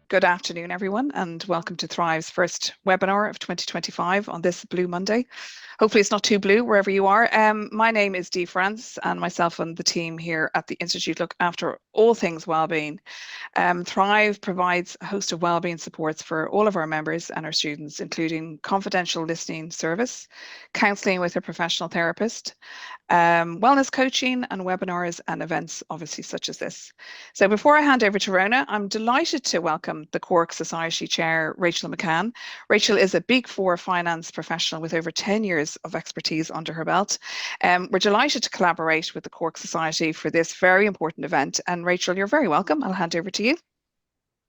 Good afternoon, everyone, and welcome to Thrive's first webinar of 2025 on this Blue Monday. Hopefully it's not too blue wherever you are. My name is Dee France, and myself and the team here at the Institute look after all things wellbeing. Thrive provides a host of wellbeing supports for all of our members and our students, including confidential listening service, counselling with a professional therapist, wellness coaching and webinars and events, obviously, such as this. So before I hand over to Rona, I'm delighted to welcome the Cork Society Chair, Rachel McCann. Rachel is a Big Four finance professional with over 10 years of expertise under her belt. We're delighted to collaborate with the Cork Society for this very important event. And Rachel, you're very welcome. I'll hand over to you.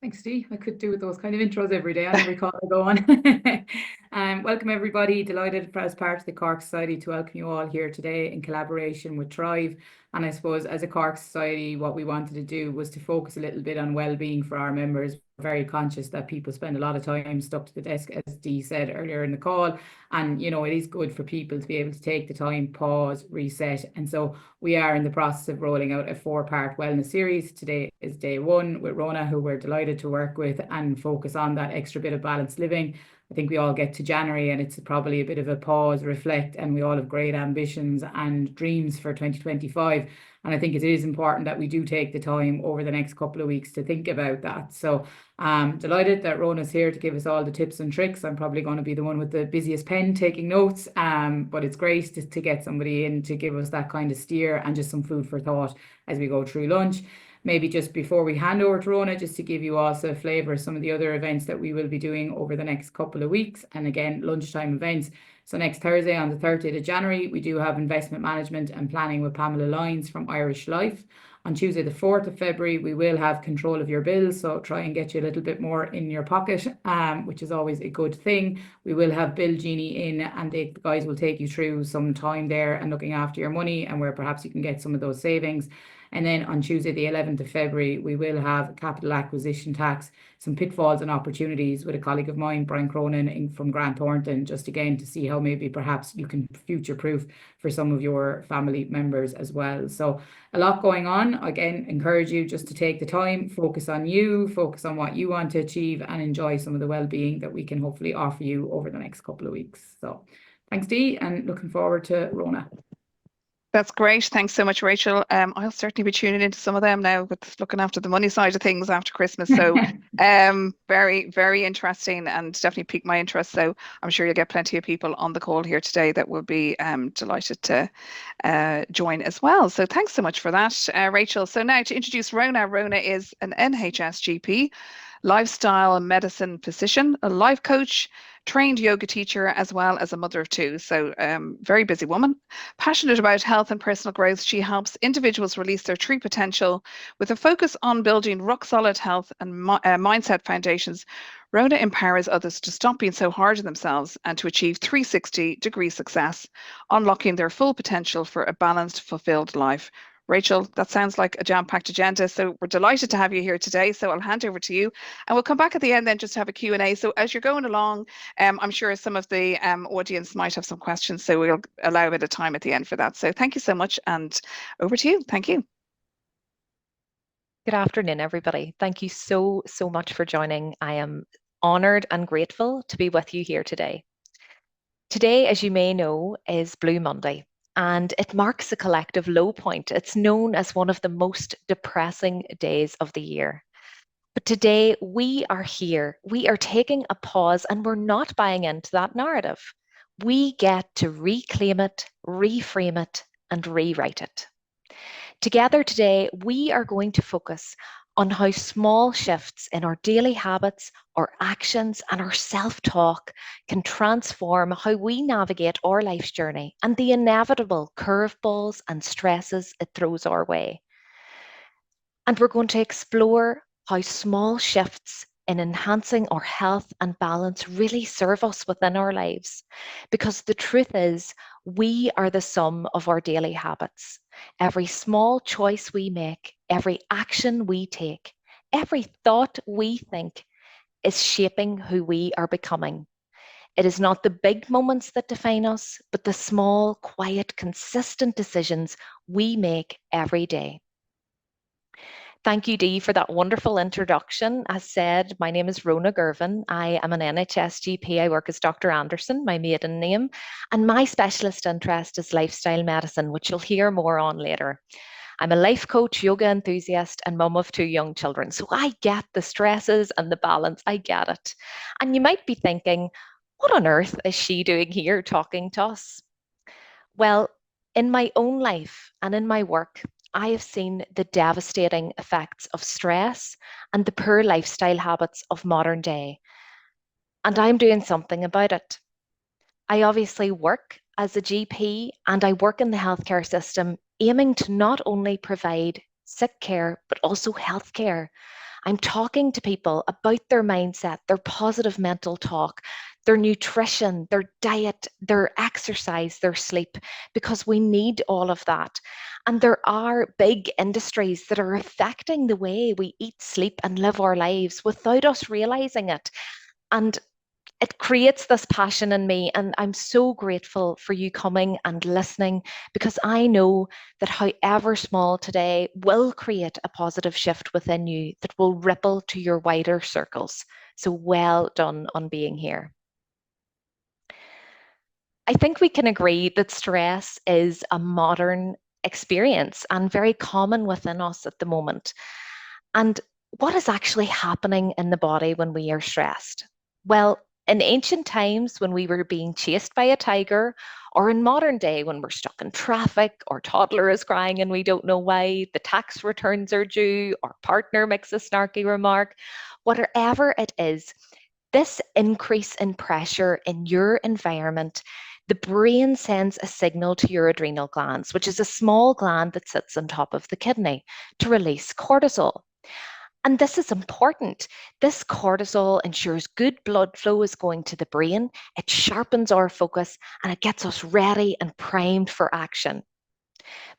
Thanks, Dee. I could do with those kind of intros every day on every call I go on. Welcome, everybody. Delighted as part of the Cork Society to welcome you all here today in collaboration with Thrive. And I suppose as a Cork Society, what we wanted to do was to focus a little bit on well-being for our members. We're very conscious that people spend a lot of time stuck to the desk, as Dee said earlier in the call. And, you know, it is good for people to be able to take the time, pause, reset. And so we are in the process of rolling out a 4-part wellness series. Today is day 1 with Rona, who we're delighted to work with and focus on that extra bit of balanced living. I think we all get to January and it's probably a bit of a pause, reflect, and we all have great ambitions and dreams for 2025. And I think it is important that we do take the time over the next couple of weeks to think about that. So I'm delighted that Rona's here to give us all the tips and tricks. I'm probably going to be the one with the busiest pen taking notes, but it's great to get somebody in to give us that kind of steer and just some food for thought as we go through lunch. Maybe just before we hand over to Rona, just to give you also a flavour of some of the other events that we will be doing over the next couple of weeks. And again, lunchtime events. So next Thursday on the 30th of January, we do have investment management and planning with Pamela Lyons from Irish Life. On Tuesday, the 4th of February, we will have control of your bills. So try and get you a little bit more in your pocket, which is always a good thing. We will have Bill Genie in and the guys will take you through some time there and looking after your money and where perhaps you can get some of those savings. And then on Tuesday, the 11th of February, we will have capital acquisition tax, some pitfalls and opportunities with a colleague of mine, Brian Cronin from Grant Thornton, just again to see how maybe perhaps you can future-proof for some of your family members as well. So a lot going on. Again, encourage you just to take the time, focus on you, focus on what you want to achieve and enjoy some of the well-being that we can hopefully offer you over the next couple of weeks. So thanks, Dee, and looking forward to Rona. That's great. Thanks so much, Rachel. I'll certainly be tuning into some of them now with looking after the money side of things after Christmas. So very, very interesting and definitely piqued my interest. So I'm sure you'll get plenty of people on the call here today that will be delighted to join as well. So thanks so much for that, Rachel. So now to introduce Rona. Rona is an NHS GP, lifestyle medicine physician, a life coach, trained yoga teacher, as well as a mother of 2. So very busy woman. Passionate about health and personal growth, she helps individuals release their true potential with a focus on building rock-solid health and mindset foundations. Rona empowers others to stop being so hard on themselves and to achieve 360-degree success, unlocking their full potential for a balanced, fulfilled life. Rachel, that sounds like a jam-packed agenda. So we're delighted to have you here today. So I'll hand over to you and we'll come back at the end then just to have a Q&A. So as you're going along, I'm sure some of the audience might have some questions. So we'll allow a bit of time at the end for that. So thank you so much and over to you. Thank you. Good afternoon, everybody. Thank you so much for joining. I am honoured and grateful to be with you here today. Today, as you may know, is Blue Monday. And it marks a collective low point. It's known as one of the most depressing days of the year. But today we are here. We are taking a pause and we're not buying into that narrative. We get to reclaim it, reframe it, and rewrite it. Together today, we are going to focus on how small shifts in our daily habits, our actions, and our self-talk can transform how we navigate our life's journey and the inevitable curveballs and stresses it throws our way. And we're going to explore how small shifts in enhancing our health and balance really serve us within our lives. Because the truth is, we are the sum of our daily habits. Every small choice we make, every action we take, every thought we think is shaping who we are becoming. It is not the big moments that define us, but the small, quiet, consistent decisions we make every day. Thank you, Dee, for that wonderful introduction. As said, my name is Rona Girvan. I am an NHS GP. I work as Dr. Anderson, my maiden name, and my specialist interest is lifestyle medicine, which you'll hear more on later. I'm a life coach, yoga enthusiast, and mum of 2 young children. So I get the stresses and the balance. I get it. And you might be thinking, what on earth is she doing here talking to us? Well, in my own life and in my work, I have seen the devastating effects of stress and the poor lifestyle habits of modern day. And I'm doing something about it. I obviously work as a GP and I work in the healthcare system, aiming to not only provide sick care, but also healthcare. I'm talking to people about their mindset, their positive mental talk, their nutrition, their diet, their exercise, their sleep, because we need all of that. And there are big industries that are affecting the way we eat, sleep, and live our lives without us realizing it. And it creates this passion in me, and I'm so grateful for you coming and listening, because I know that however small today will create a positive shift within you that will ripple to your wider circles. So well done on being here. I think we can agree that stress is a modern experience and very common within us at the moment. And what is actually happening in the body when we are stressed? Well, in ancient times, when we were being chased by a tiger, or in modern day, when we're stuck in traffic, or toddler is crying and we don't know why, the tax returns are due, or partner makes a snarky remark, whatever it is, this increase in pressure in your environment, the brain sends a signal to your adrenal glands, which is a small gland that sits on top of the kidney, to release cortisol. And this is important. This cortisol ensures good blood flow is going to the brain, it sharpens our focus, and it gets us ready and primed for action.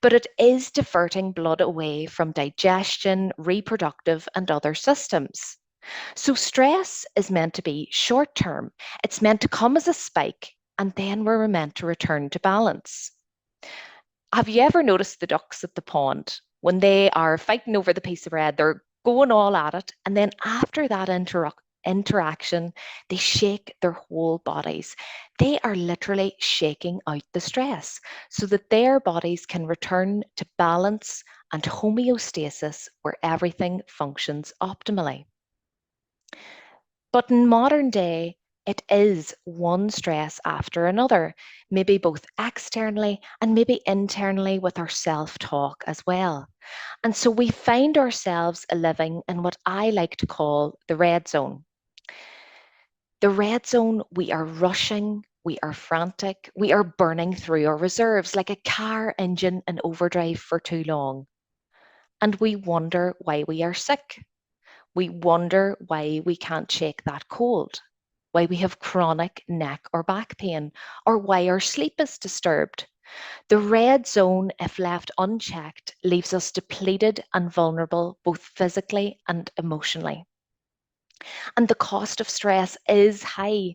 But it is diverting blood away from digestion, reproductive, and other systems. So stress is meant to be short term. It's meant to come as a spike, and then we're meant to return to balance. Have you ever noticed the ducks at the pond? When they are fighting over the piece of bread, they're going all at it. And then after that interaction, they shake their whole bodies. They are literally shaking out the stress so that their bodies can return to balance and homeostasis where everything functions optimally. But in modern day, it is one stress after another, maybe both externally and maybe internally with our self-talk as well. And so we find ourselves living in what I like to call the red zone. The red zone, we are rushing, we are frantic, we are burning through our reserves like a car engine in overdrive for too long. And we wonder why we are sick. We wonder why we can't shake that cold, why we have chronic neck or back pain, or why our sleep is disturbed. The red zone, if left unchecked, leaves us depleted and vulnerable both physically and emotionally. And the cost of stress is high.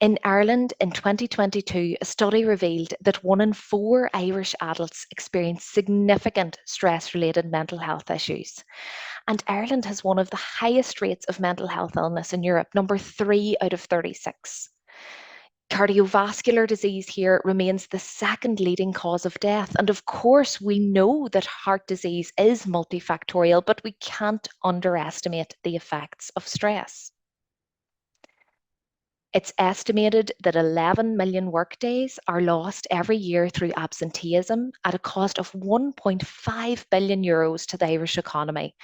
In Ireland in 2022, a study revealed that 1 in 4 Irish adults experience significant stress-related mental health issues. And Ireland has one of the highest rates of mental health illness in Europe, number 3 out of 36. Cardiovascular disease here remains the second leading cause of death. And of course, we know that heart disease is multifactorial, but we can't underestimate the effects of stress. It's estimated that 11 million workdays are lost every year through absenteeism at a cost of 1.5 billion euros to the Irish economy.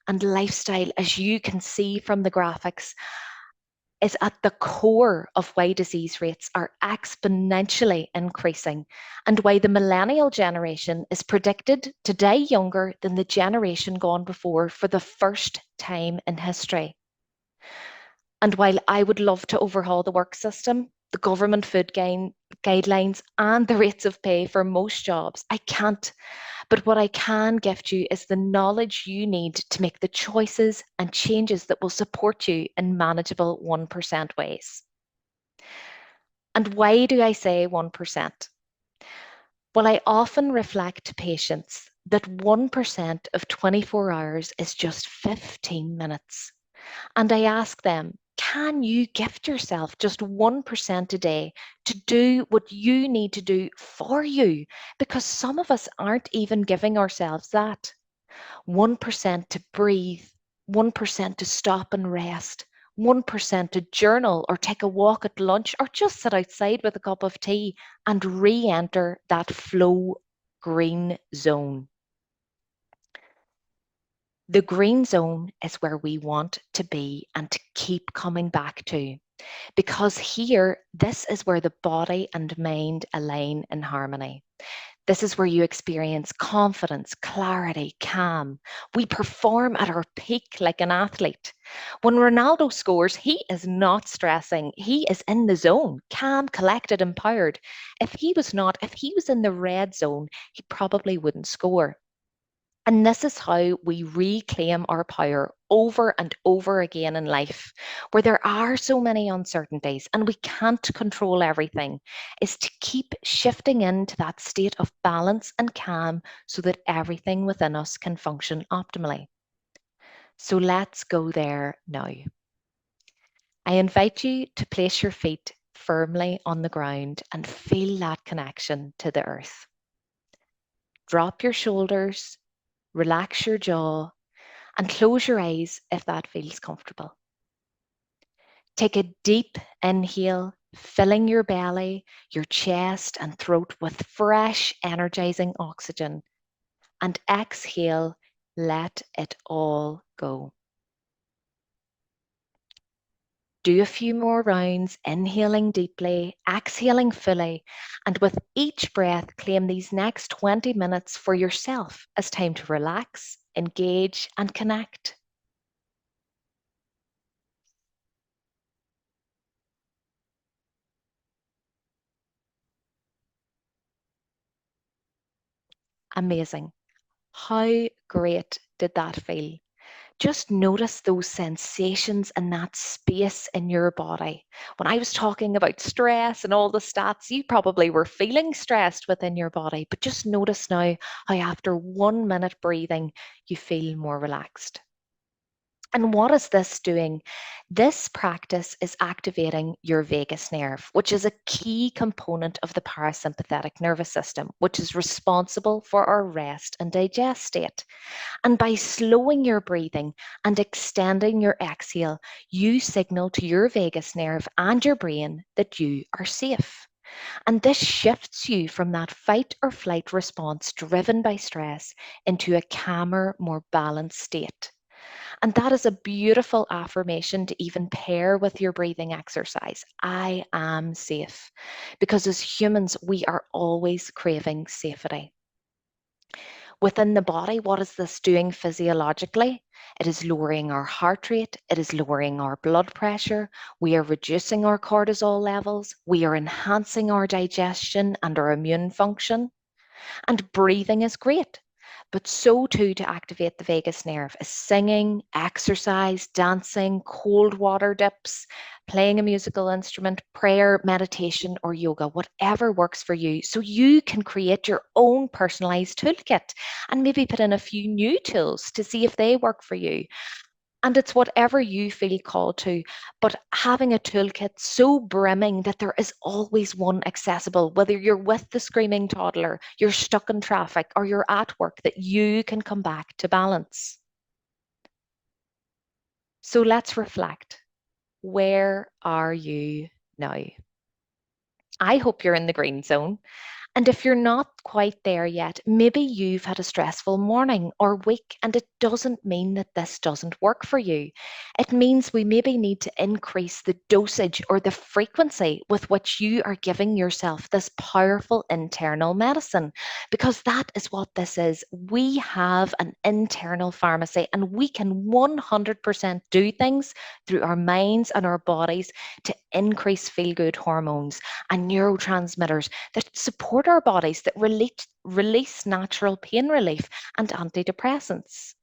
And lifestyle, as you can see from the graphics, is at the core of why disease rates are exponentially increasing and why the millennial generation is predicted to die younger than the generation gone before for the first time in history. And while I would love to overhaul the work system, the government food guidelines, and the rates of pay for most jobs, I can't. But what I can gift you is the knowledge you need to make the choices and changes that will support you in manageable 1% ways. And why do I say 1%? Well, I often reflect to patients that 1% of 24 hours is just 15 minutes. And I ask them, can you gift yourself just 1% a day to do what you need to do for you? Because some of us aren't even giving ourselves that. 1% to breathe, 1% to stop and rest, 1% to journal or take a walk at lunch or just sit outside with a cup of tea and re enter that flow green zone. The green zone is where we want to be and to keep coming back to, because here, this is where the body and mind align in harmony. This is where you experience confidence, clarity, calm. We perform at our peak like an athlete. When Ronaldo scores, he is not stressing. He is in the zone, calm, collected, empowered. If he was in the red zone, he probably wouldn't score. And this is how we reclaim our power over and over again in life, where there are so many uncertainties and we can't control everything, is to keep shifting into that state of balance and calm so that everything within us can function optimally. So let's go there now. I invite you to place your feet firmly on the ground and feel that connection to the earth. Drop your shoulders. Relax your jaw and close your eyes if that feels comfortable. Take a deep inhale, filling your belly, your chest and throat with fresh, energizing oxygen. And exhale, let it all go. Do a few more rounds, inhaling deeply, exhaling fully, and with each breath, claim these next 20 minutes for yourself as time to relax, engage, and connect. Amazing. How great did that feel? Just notice those sensations and that space in your body. When I was talking about stress and all the stats, you probably were feeling stressed within your body, but just notice now how after 1 minute breathing, you feel more relaxed. And what is this doing? This practice is activating your vagus nerve, which is a key component of the parasympathetic nervous system, which is responsible for our rest and digest state. And by slowing your breathing and extending your exhale, you signal to your vagus nerve and your brain that you are safe. And this shifts you from that fight or flight response driven by stress into a calmer, more balanced state. And that is a beautiful affirmation to even pair with your breathing exercise. I am safe. Because as humans, we are always craving safety. Within the body, what is this doing physiologically? It is lowering our heart rate. It is lowering our blood pressure. We are reducing our cortisol levels. We are enhancing our digestion and our immune function. And breathing is great. But so too to activate the vagus nerve is singing, exercise, dancing, cold water dips, playing a musical instrument, prayer, meditation, or yoga, whatever works for you. So you can create your own personalized toolkit and maybe put in a few new tools to see if they work for you. And it's whatever you feel called to, but having a toolkit so brimming that there is always one accessible, whether you're with the screaming toddler, you're stuck in traffic, or you're at work, that you can come back to balance. So let's reflect. Where are you now? I hope you're in the green zone. And if you're not quite there yet, maybe you've had a stressful morning or week, and it doesn't mean that this doesn't work for you. It means we maybe need to increase the dosage or the frequency with which you are giving yourself this powerful internal medicine, because that is what this is. We have an internal pharmacy, and we can 100% do things through our minds and our bodies to increase feel-good hormones and neurotransmitters that support our bodies, that release natural pain relief and antidepressants.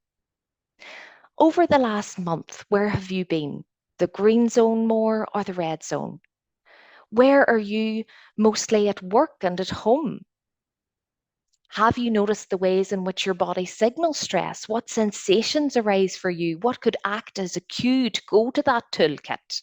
Over the last month, where have you been? The green zone more or the red zone? Where are you mostly at work and at home? Have you noticed the ways in which your body signals stress? What sensations arise for you? What could act as a cue to go to that toolkit?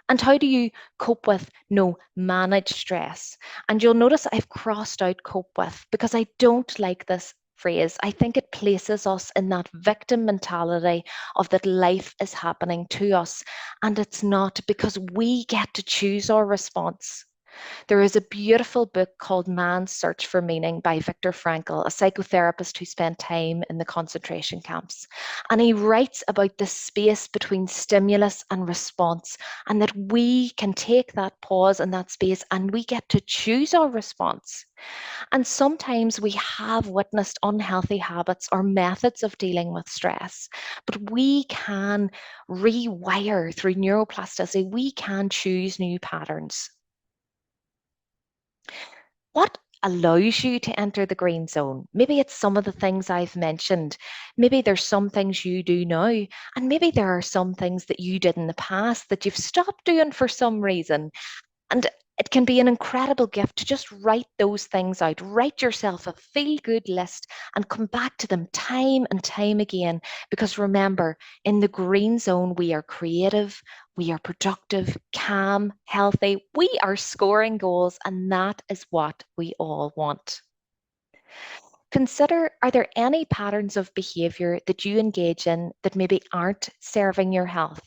And how do you cope with, no, manage stress? And you'll notice I've crossed out cope with because I don't like this phrase. I think it places us in that victim mentality of that life is happening to us. And it's not, because we get to choose our response. There is a beautiful book called Man's Search for Meaning by Viktor Frankl, a psychotherapist who spent time in the concentration camps. And he writes about the space between stimulus and response, and that we can take that pause and that space and we get to choose our response. And sometimes we have witnessed unhealthy habits or methods of dealing with stress, but we can rewire through neuroplasticity, we can choose new patterns. What allows you to enter the green zone? Maybe it's some of the things I've mentioned. Maybe there's some things you do now, and maybe there are some things that you did in the past that you've stopped doing for some reason. And it can be an incredible gift to just write those things out. Write yourself a feel-good list and come back to them time and time again. Because remember, in the green zone, we are creative, we are productive, calm, healthy. We are scoring goals, and that is what we all want. Consider, are there any patterns of behavior that you engage in that maybe aren't serving your health?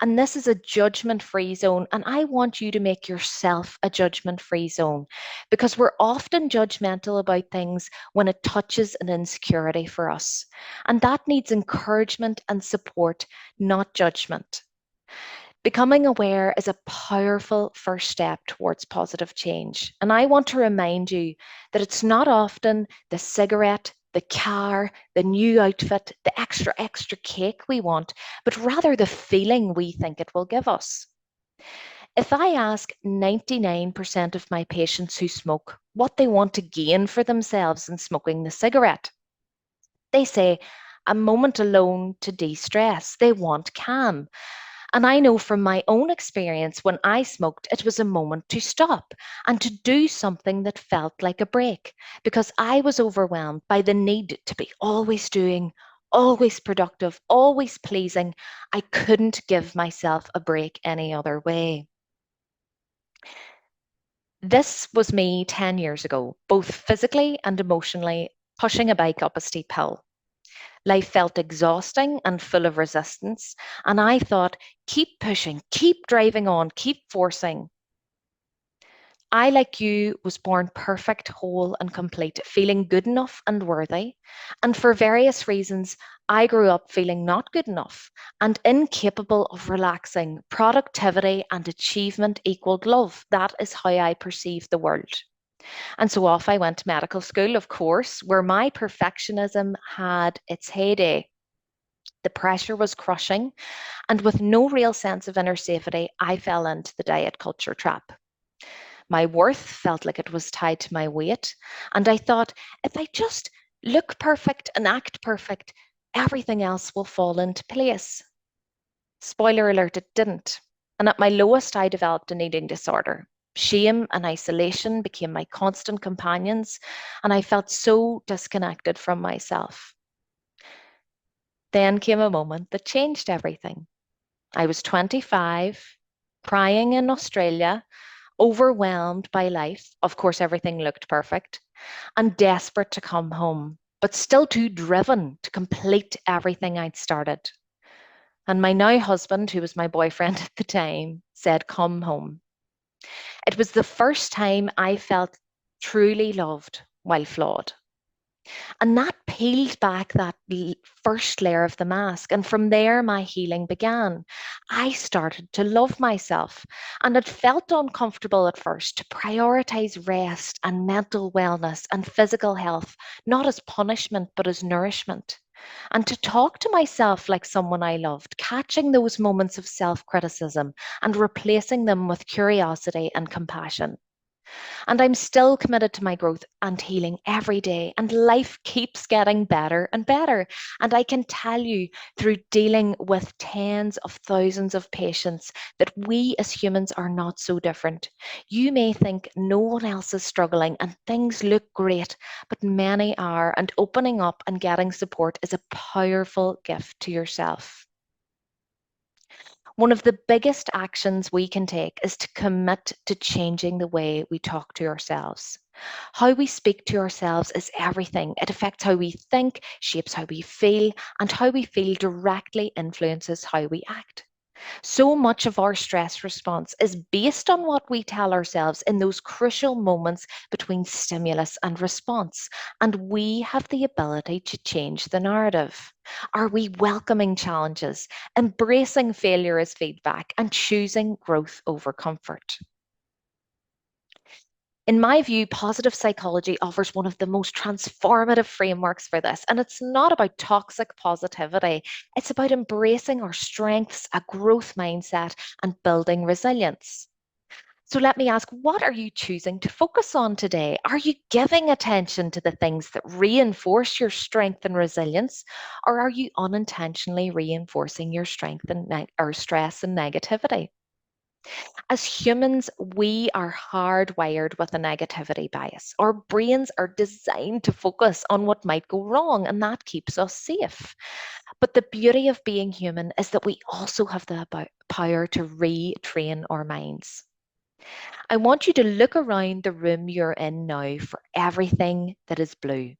And this is a judgment-free zone. And I want you to make yourself a judgment-free zone, because we're often judgmental about things when it touches an insecurity for us. And that needs encouragement and support, not judgment. Becoming aware is a powerful first step towards positive change. And I want to remind you that it's not often the cigarette, the car, the new outfit, the extra cake we want, but rather the feeling we think it will give us. If I ask 99% of my patients who smoke what they want to gain for themselves in smoking the cigarette, they say a moment alone to de-stress. They want calm. And I know from my own experience, when I smoked, it was a moment to stop and to do something that felt like a break, because I was overwhelmed by the need to be always doing, always productive, always pleasing. I couldn't give myself a break any other way. This was me 10 years ago, both physically and emotionally, pushing a bike up a steep hill. Life felt exhausting and full of resistance. And I thought, keep pushing, keep driving on, keep forcing. I, like you, was born perfect, whole, and complete, feeling good enough and worthy. And for various reasons, I grew up feeling not good enough and incapable of relaxing. Productivity and achievement equaled love. That is how I perceived the world. And so off I went to medical school, of course, where my perfectionism had its heyday. The pressure was crushing, and with no real sense of inner safety, I fell into the diet culture trap. My worth felt like it was tied to my weight, and I thought, if I just look perfect and act perfect, everything else will fall into place. Spoiler alert, it didn't. And at my lowest, I developed an eating disorder. Shame and isolation became my constant companions, and I felt so disconnected from myself. Then came a moment that changed everything. I was 25, crying in Australia, overwhelmed by life. Of course, everything looked perfect, and desperate to come home, but still too driven to complete everything I'd started. And my now husband, who was my boyfriend at the time, said, "Come home." It was the first time I felt truly loved while flawed. And that peeled back that first layer of the mask. And from there, my healing began. I started to love myself. And it felt uncomfortable at first to prioritize rest and mental wellness and physical health, not as punishment, but as nourishment. And to talk to myself like someone I loved, catching those moments of self criticism and replacing them with curiosity and compassion. And I'm still committed to my growth and healing every day. And life keeps getting better and better. And I can tell you through dealing with tens of thousands of patients that we as humans are not so different. You may think no one else is struggling and things look great, but many are. And opening up and getting support is a powerful gift to yourself. One of the biggest actions we can take is to commit to changing the way we talk to ourselves. How we speak to ourselves is everything. It affects how we think, shapes how we feel, and how we feel directly influences how we act. So much of our stress response is based on what we tell ourselves in those crucial moments between stimulus and response. And we have the ability to change the narrative. Are we welcoming challenges, embracing failure as feedback, and choosing growth over comfort? In my view, positive psychology offers one of the most transformative frameworks for this. And it's not about toxic positivity, it's about embracing our strengths, a growth mindset, and building resilience. So let me ask, what are you choosing to focus on today? Are you giving attention to the things that reinforce your strength and resilience, or are you unintentionally reinforcing your strength and or stress and negativity? As humans, we are hardwired with a negativity bias. Our brains are designed to focus on what might go wrong, and that keeps us safe. But the beauty of being human is that we also have the power to retrain our minds. I want you to look around the room you're in now for everything that is blue.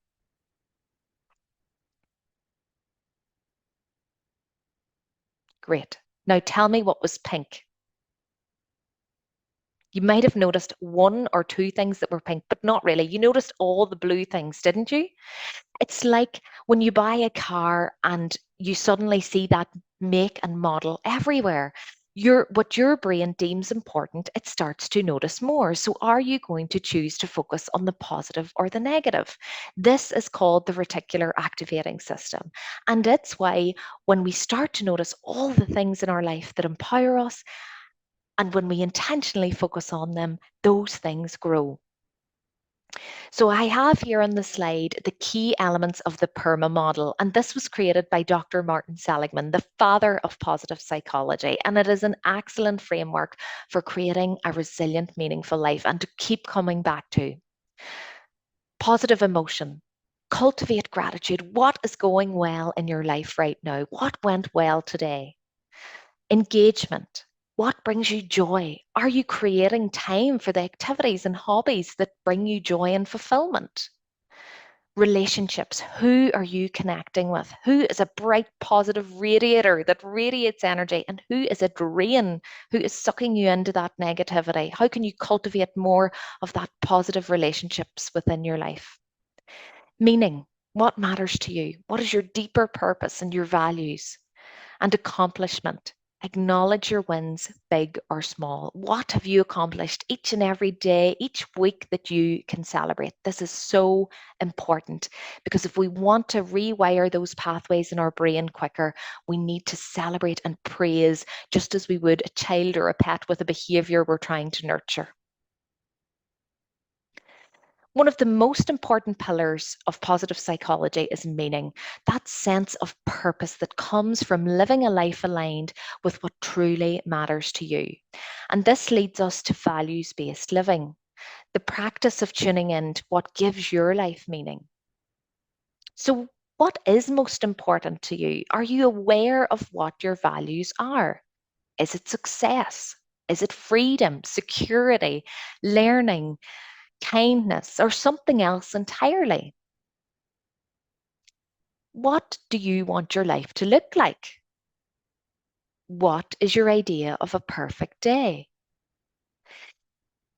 Great. Now tell me what was pink. You might have noticed one or two things that were pink, but not really. You noticed all the blue things, didn't you? It's like when you buy a car and you suddenly see that make and model everywhere. What your brain deems important, it starts to notice more. So are you going to choose to focus on the positive or the negative? This is called the reticular activating system. And it's why when we start to notice all the things in our life that empower us, and when we intentionally focus on them, those things grow. So I have here on the slide the key elements of the PERMA model, and this was created by Dr. Martin Seligman, the father of positive psychology, and it is an excellent framework for creating a resilient, meaningful life and to keep coming back to. Positive emotion. Cultivate gratitude. What is going well in your life right now? What went well today? Engagement. What brings you joy? Are you creating time for the activities and hobbies that bring you joy and fulfillment? Relationships. Who are you connecting with? Who is a bright, positive radiator that radiates energy? And who is a drain who is sucking you into that negativity? How can you cultivate more of that positive relationships within your life? Meaning. What matters to you? What is your deeper purpose and your values? And accomplishment. Acknowledge your wins, big or small. What have you accomplished each and every day, each week that you can celebrate? This is so important because if we want to rewire those pathways in our brain quicker, we need to celebrate and praise just as we would a child or a pet with a behavior we're trying to nurture. One of the most important pillars of positive psychology is meaning, that sense of purpose that comes from living a life aligned with what truly matters to you. And this leads us to values-based living, the practice of tuning in to what gives your life meaning. So, what is most important to you? Are you aware of what your values are? Is it success? Is it freedom, security, learning, kindness, or something else entirely? What do you want your life to look like? What is your idea of a perfect day?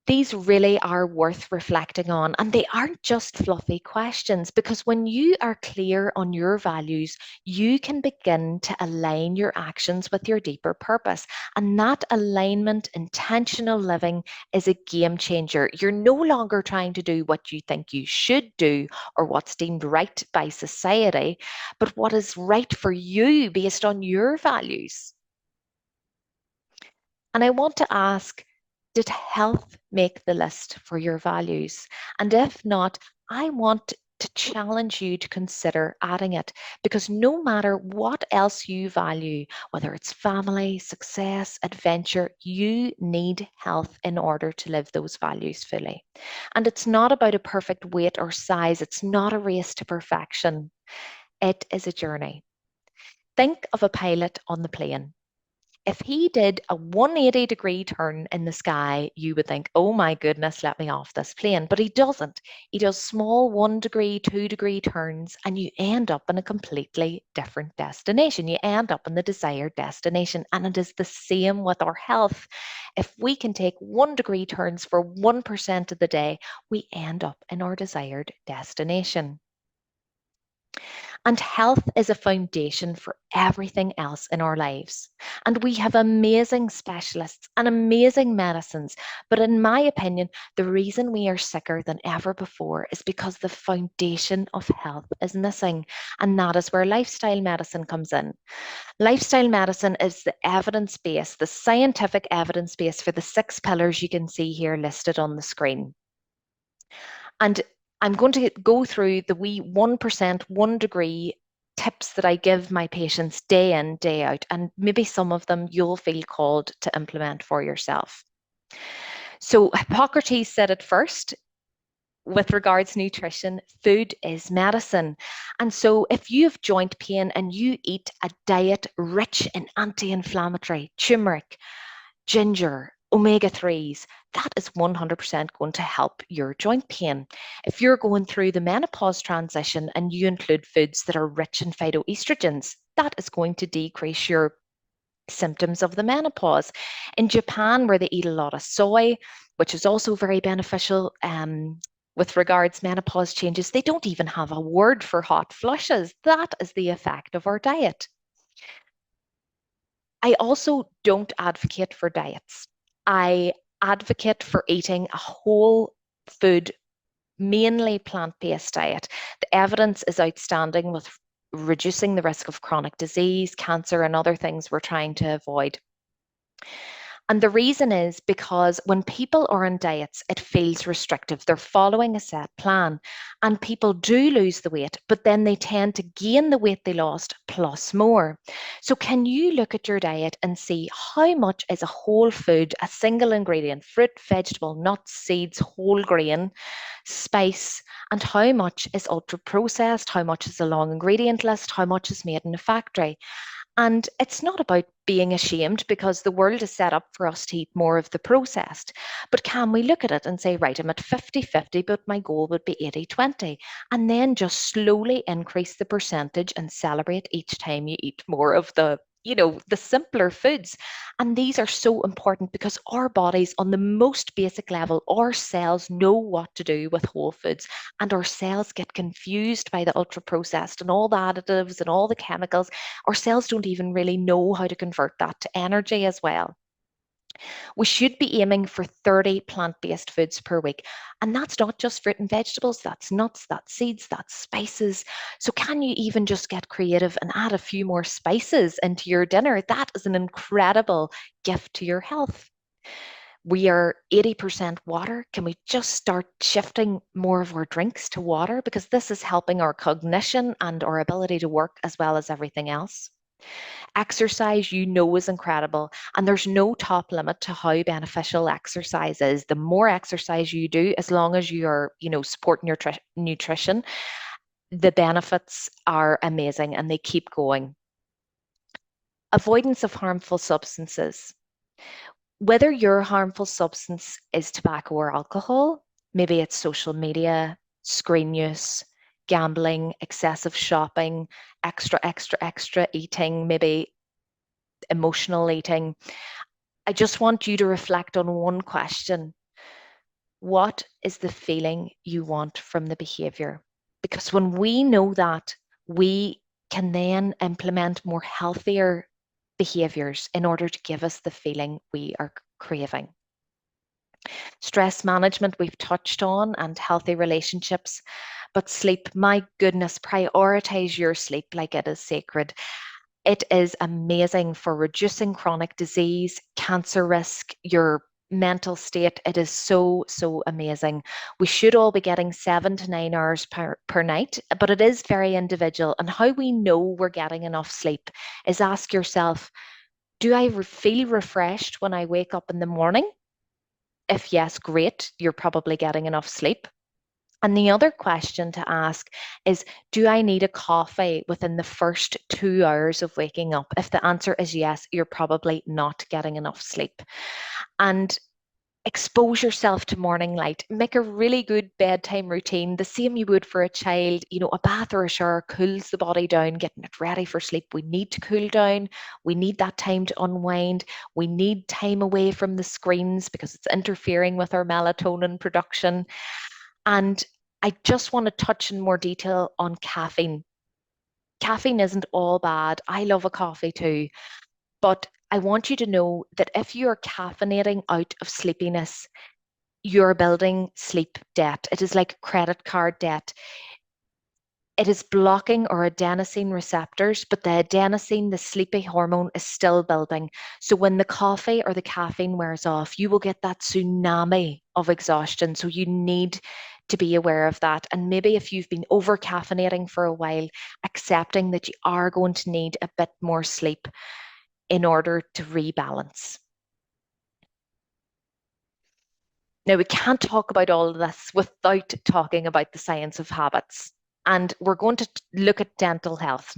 These really are worth reflecting on, and they aren't just fluffy questions because when you are clear on your values, you can begin to align your actions with your deeper purpose. And that alignment, intentional living is a game changer. You're no longer trying to do what you think you should do or what's deemed right by society, but what is right for you based on your values. And I want to ask, Did health make the list for your values? And if not, I want to challenge you to consider adding it, because no matter what else you value, whether it's family, success, adventure, you need health in order to live those values fully. And it's not about a perfect weight or size. It's not a race to perfection. It is a journey. Think of a pilot on the plane. If he did a 180-degree turn in the sky, you would think, oh my goodness, let me off this plane. But he doesn't. He does small 1 degree, 2 degree turns, and you end up in a completely different destination. You end up in the desired destination. And it is the same with our health. If we can take 1 degree turns for 1% of the day, we end up in our desired destination. And health is a foundation for everything else in our lives. And we have amazing specialists and amazing medicines. But in my opinion, the reason we are sicker than ever before is because the foundation of health is missing. And that is where lifestyle medicine comes in. Lifestyle medicine is the evidence base, the scientific evidence base for the 6 pillars you can see here listed on the screen. And I'm going to go through the wee 1%, 1 degree tips that I give my patients day in, day out, and maybe some of them you'll feel called to implement for yourself. So Hippocrates said it first. With regards to nutrition, food is medicine. And so if you have joint pain and you eat a diet rich in anti-inflammatory, turmeric, ginger, omega-3s, that is 100% going to help your joint pain. If you're going through the menopause transition and you include foods that are rich in phytoestrogens, that is going to decrease your symptoms of the menopause. In Japan, where they eat a lot of soy, which is also very beneficial with regards menopause changes, they don't even have a word for hot flushes. That is the effect of our diet. I also don't advocate for diets. I advocate for eating a whole food, mainly plant-based diet. The evidence is outstanding with reducing the risk of chronic disease, cancer, and other things we're trying to avoid. And the reason is because when people are on diets, it feels restrictive. They're following a set plan, and people do lose the weight, but then they tend to gain the weight they lost plus more. So can you look at your diet and see how much is a whole food, a single ingredient, fruit, vegetable, nuts, seeds, whole grain, spice, and how much is ultra processed, how much is a long ingredient list, how much is made in a factory? And it's not about being ashamed, because the world is set up for us to eat more of the processed. But can we look at it and say, right, I'm at 50-50, but my goal would be 80-20, and then just slowly increase the percentage and celebrate each time you eat more of the simpler foods. And these are so important because our bodies, on the most basic level, our cells know what to do with whole foods, and our cells get confused by the ultra processed and all the additives and all the chemicals. Our cells don't even really know how to convert that to energy as well. We should be aiming for 30 plant-based foods per week. And that's not just fruit and vegetables, that's nuts, that's seeds, that's spices. So can you even just get creative and add a few more spices into your dinner? That is an incredible gift to your health. We are 80% water. Can we just start shifting more of our drinks to water? Because this is helping our cognition and our ability to work as well as everything else. Exercise, is incredible, and there's no top limit to how beneficial exercise is. The more exercise you do, as long as you are, supporting your nutrition, the benefits are amazing and they keep going. Avoidance of harmful substances. Whether your harmful substance is tobacco or alcohol, maybe it's social media, screen use, gambling, excessive shopping, extra eating, maybe emotional eating. I just want you to reflect on one question. What is the feeling you want from the behavior? Because when we know that, we can then implement more healthier behaviors in order to give us the feeling we are craving. Stress management we've touched on, and healthy relationships, but sleep, my goodness, prioritize your sleep like it is sacred. It is amazing for reducing chronic disease, cancer risk, your mental state, it is so, so amazing. We should all be getting 7 to 9 hours per night, but it is very individual. And how we know we're getting enough sleep is ask yourself, do I feel refreshed when I wake up in the morning? If yes, great, you're probably getting enough sleep. And the other question to ask is, do I need a coffee within the first 2 hours of waking up? If the answer is yes, you're probably not getting enough sleep. And expose yourself to morning light. Make a really good bedtime routine, the same you would for a child. You know, a bath or a shower cools the body down, getting it ready for sleep. We need to cool down. We need that time to unwind. We need time away from the screens because it's interfering with our melatonin production. And I just want to touch in more detail on caffeine. Caffeine isn't all bad. I love a coffee too. But I want you to know that if you are caffeinating out of sleepiness, you're building sleep debt. It is like credit card debt. It is blocking our adenosine receptors, but the adenosine, the sleepy hormone, is still building. So when the coffee or the caffeine wears off, you will get that tsunami of exhaustion. So you need to be aware of that. And maybe if you've been over caffeinating for a while, accepting that you are going to need a bit more sleep in order to rebalance. Now, we can't talk about all of this without talking about the science of habits. And we're going to look at dental health.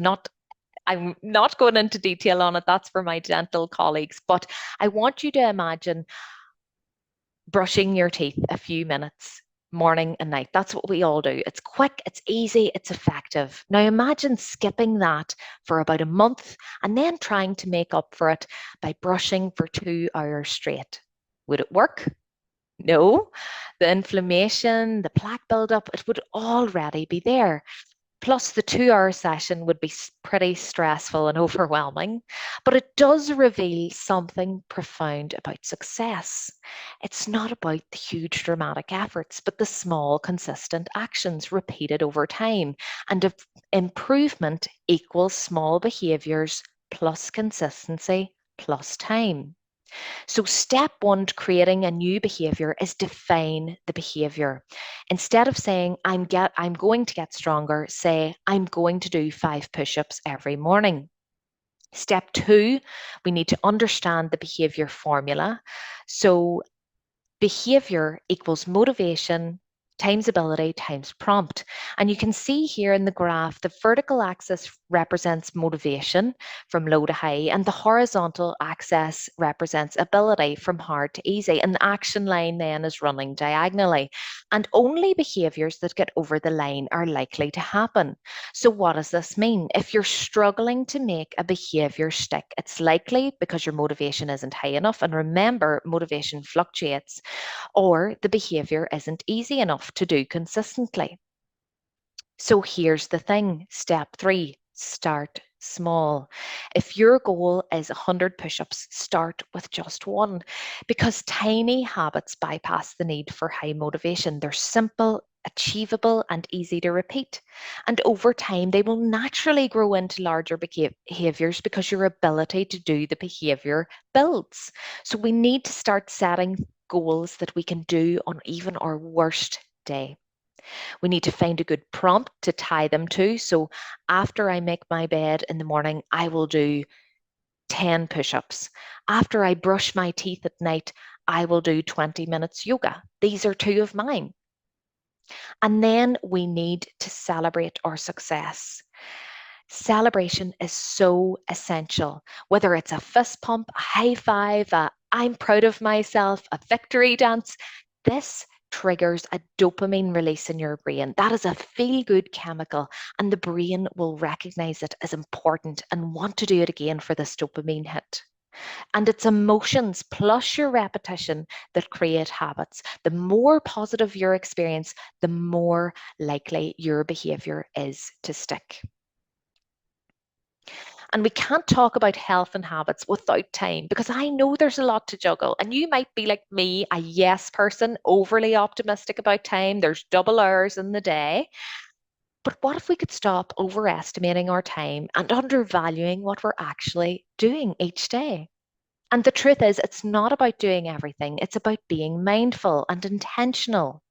I'm not going into detail on it, that's for my dental colleagues, but I want you to imagine brushing your teeth a few minutes, morning and night. That's what we all do. It's quick, it's easy, it's effective. Now imagine skipping that for about a month and then trying to make up for it by brushing for 2 hours straight. Would it work? No. The inflammation, the plaque buildup, it would already be there. Plus, the 2 hour session would be pretty stressful and overwhelming, but it does reveal something profound about success. It's not about the huge dramatic efforts, but the small, consistent actions repeated over time. And if improvement equals small behaviors plus consistency plus time. So step one to creating a new behavior is define the behavior. Instead of saying, I'm going to get stronger, say, I'm going to do 5 push-ups every morning. Step two, we need to understand the behavior formula. So behavior equals motivation times ability times prompt. And you can see here in the graph, the vertical axis represents motivation from low to high, and the horizontal axis represents ability from hard to easy. And the action line then is running diagonally. And only behaviors that get over the line are likely to happen. So what does this mean? If you're struggling to make a behavior stick, it's likely because your motivation isn't high enough. And remember, motivation fluctuates, or the behavior isn't easy enough to do consistently. So here's the thing. Step 3, start small. If your goal is 100 push-ups, start with just 1, because tiny habits bypass the need for high motivation. They're simple, achievable, and easy to repeat. And over time, they will naturally grow into larger behaviors because your ability to do the behavior builds. So we need to start setting goals that we can do on even our worst day. We need to find a good prompt to tie them to. So after I make my bed in the morning, I will do 10 push-ups. After I brush my teeth at night, I will do 20 minutes yoga. These are 2 of mine. And then we need to celebrate our success. Celebration is so essential, whether it's a fist pump, a high five, a I'm proud of myself, a victory dance. This triggers a dopamine release in your brain. That is a feel-good chemical, and the brain will recognize it as important and want to do it again for this dopamine hit. And it's emotions plus your repetition that create habits. The more positive your experience, the more likely your behavior is to stick. And we can't talk about health and habits without time, because I know there's a lot to juggle. And you might be like me, a yes person, overly optimistic about time. There's double hours in the day. But what if we could stop overestimating our time and undervaluing what we're actually doing each day? And the truth is, it's not about doing everything. It's about being mindful and intentional.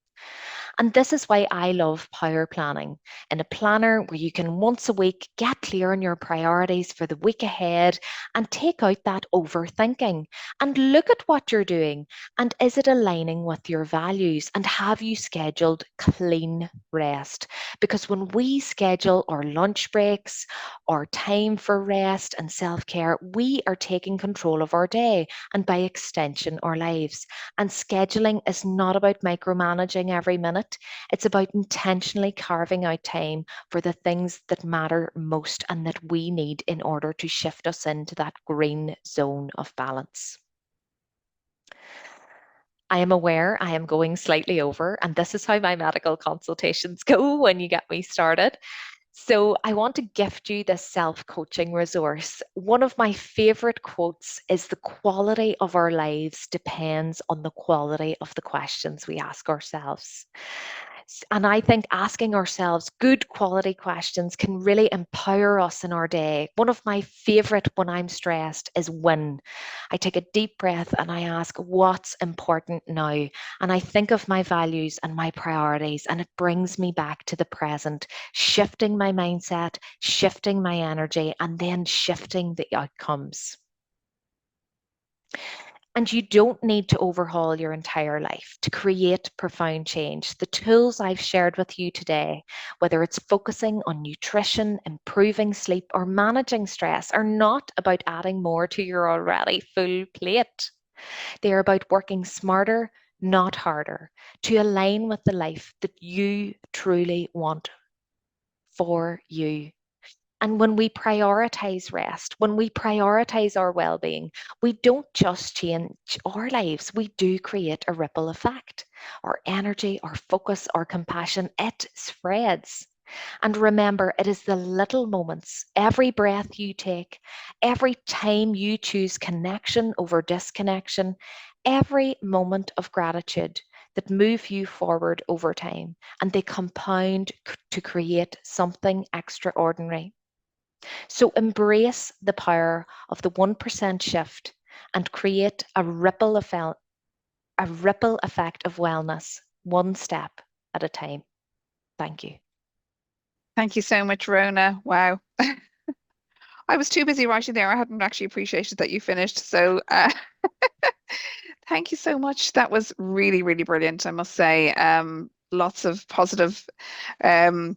And this is why I love power planning. In a planner where you can once a week get clear on your priorities for the week ahead and take out that overthinking and look at what you're doing. And is it aligning with your values? And have you scheduled clean rest? Because when we schedule our lunch breaks, our time for rest and self care, we are taking control of our day and by extension, our lives. And scheduling is not about micromanaging every minute. It's about intentionally carving out time for the things that matter most and that we need in order to shift us into that green zone of balance. I am aware I am going slightly over, and this is how my medical consultations go when you get me started. So, I want to gift you this self coaching resource. One of my favorite quotes is: the quality of our lives depends on the quality of the questions we ask ourselves. And I think asking ourselves good quality questions can really empower us in our day. One of my favorite when I'm stressed is when I take a deep breath and I ask, what's important now? And I think of my values and my priorities, and it brings me back to the present, shifting my mindset, shifting my energy, and then shifting the outcomes. And you don't need to overhaul your entire life to create profound change. The tools I've shared with you today, whether it's focusing on nutrition, improving sleep, or managing stress, are not about adding more to your already full plate. They're about working smarter, not harder, to align with the life that you truly want for you. And when we prioritize rest, when we prioritize our well being, we don't just change our lives, we do create a ripple effect. Our energy, our focus, our compassion, it spreads. And remember, it is the little moments, every breath you take, every time you choose connection over disconnection, every moment of gratitude that move you forward over time, and they compound to create something extraordinary. So embrace the power of the 1% shift and create a ripple effect of wellness, one step at a time. Thank you. Thank you so much, Rona. Wow. I was too busy writing there. I hadn't actually appreciated that you finished. So thank you so much. That was really, really brilliant, I must say. Lots of positive um,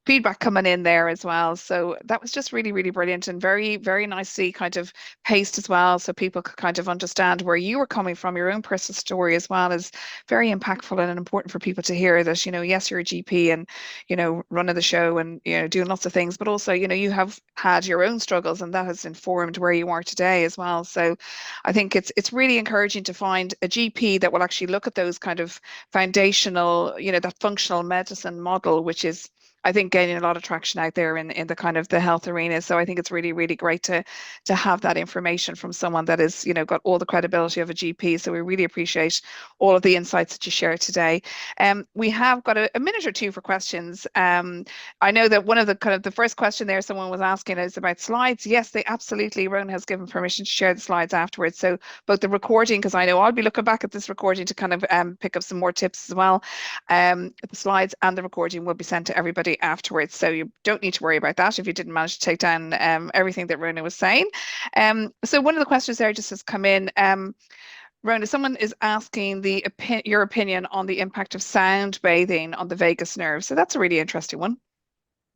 feedback coming in there as well. So that was just really, really brilliant and very, very nicely kind of paced as well. So people could kind of understand where you were coming from, your own personal story as well is very impactful and important for people to hear that, yes, you're a GP and, running the show and, doing lots of things, but also, you have had your own struggles and that has informed where you are today as well. So I think it's really encouraging to find a GP that will actually look at those kind of foundational, that functional medicine model, which is I think gaining a lot of traction out there in the kind of the health arena. So I think it's really, really great to have that information from someone that is, got all the credibility of a GP. So we really appreciate all of the insights that you shared today. We have got a minute or two for questions. I know that one of the kind of the first question there someone was asking is about slides. Yes, they absolutely, Rona has given permission to share the slides afterwards. So both the recording, because I know I'll be looking back at this recording to kind of pick up some more tips as well. The slides and the recording will be sent to everybody afterwards, so you don't need to worry about that if you didn't manage to take down everything that Rona was saying. So one of the questions there just has come in. Rona, someone is asking your opinion on the impact of sound bathing on the vagus nerve. So that's a really interesting one.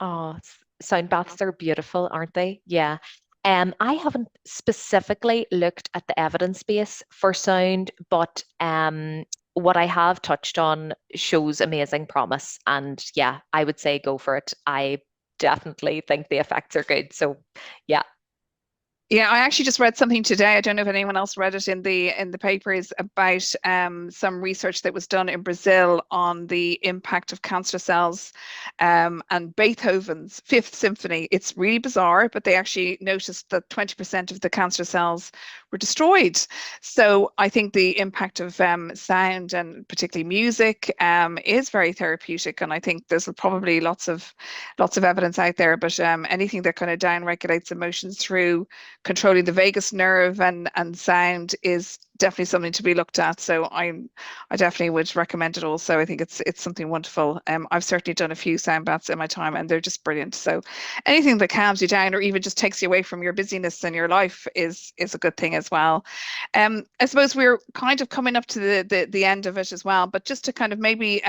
Oh, sound baths are beautiful, aren't they? Yeah. I haven't specifically looked at the evidence base for sound, but what I have touched on shows amazing promise. And yeah, I would say go for it. I definitely think the effects are good. So yeah. Yeah, I actually just read something today. I don't know if anyone else read it in the papers about some research that was done in Brazil on the impact of cancer cells and Beethoven's Fifth Symphony. It's really bizarre, but they actually noticed that 20% of the cancer cells were destroyed. So I think the impact of sound and particularly music is very therapeutic, and I think there's probably lots of evidence out there. But anything that kind of down regulates emotions through controlling the vagus nerve and sound is definitely something to be looked at. So I definitely would recommend it also. I think it's something wonderful. I've certainly done a few sound baths in my time and they're just brilliant. So anything that calms you down or even just takes you away from your busyness in your life is a good thing as well. I suppose we're kind of coming up to the end of it as well, but just to kind of maybe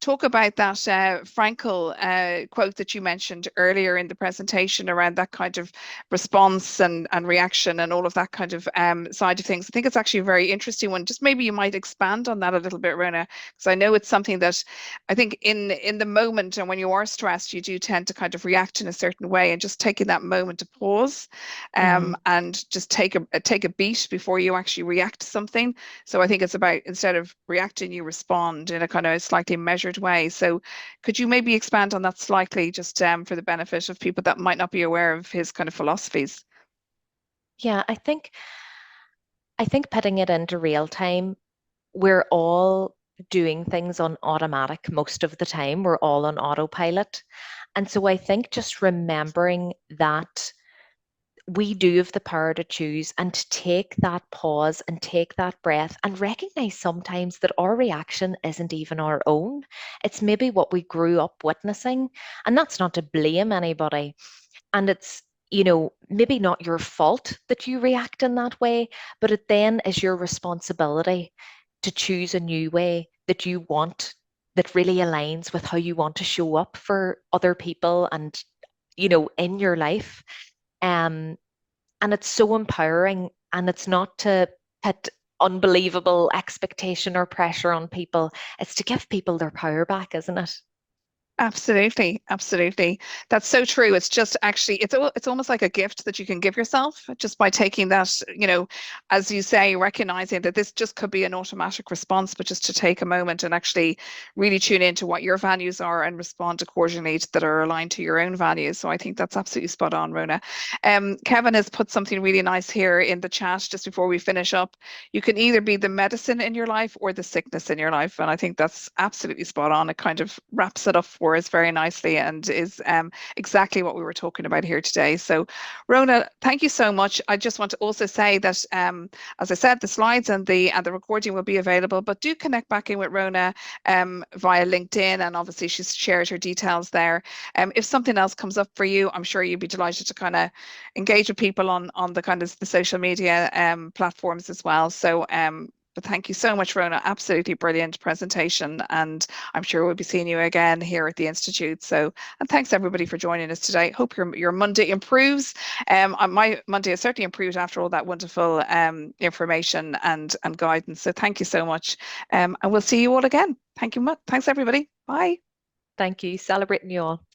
talk about that Frankel quote that you mentioned earlier in the presentation around that kind of response and reaction and all of that kind of side of things. I think it's actually a very interesting one. Just maybe you might expand on that a little bit, Rona, because I know it's something that I think in the moment and when you are stressed, you do tend to kind of react in a certain way, and just taking that moment to pause and just take a beat before you actually react to something. So I think it's about, instead of reacting, you respond in a kind of slightly measured way. So could you maybe expand on that slightly, just for the benefit of people that might not be aware of his kind of philosophies? Yeah, I think putting it into real time, we're all doing things on automatic most of the time. We're all on autopilot. And so I think just remembering that we do have the power to choose and to take that pause and take that breath and recognize sometimes that our reaction isn't even our own. It's maybe what we grew up witnessing. And that's not to blame anybody. And it's, maybe not your fault that you react in that way, but it then is your responsibility to choose a new way that you want, that really aligns with how you want to show up for other people and, in your life. Um, and it's so empowering, and it's not to put unbelievable expectation or pressure on people. It's to give people their power back, isn't it? Absolutely, absolutely. That's so true. It's just actually, it's almost like a gift that you can give yourself just by taking that, as you say, recognizing that this just could be an automatic response, but just to take a moment and actually really tune into what your values are and respond accordingly that are aligned to your own values. So I think that's absolutely spot on, Rona. Kevin has put something really nice here in the chat just before we finish up. You can either be the medicine in your life or the sickness in your life. And I think that's absolutely spot on. It kind of wraps it up for us very nicely and is exactly what we were talking about here today. So Rona, thank you so much. I just want to also say that, as I said, the slides and the recording will be available, but do connect back in with Rona via LinkedIn, and obviously she's shared her details there. If something else comes up for you, I'm sure you'd be delighted to kind of engage with people on the kind of the social media platforms as well. So but thank you so much, Rona. Absolutely brilliant presentation. And I'm sure we'll be seeing you again here at the Institute. So, and thanks everybody for joining us today. Hope your Monday improves. My Monday has certainly improved after all that wonderful information and guidance. So thank you so much. And we'll see you all again. Thank you much. Thanks everybody. Bye. Thank you. Celebrating you all.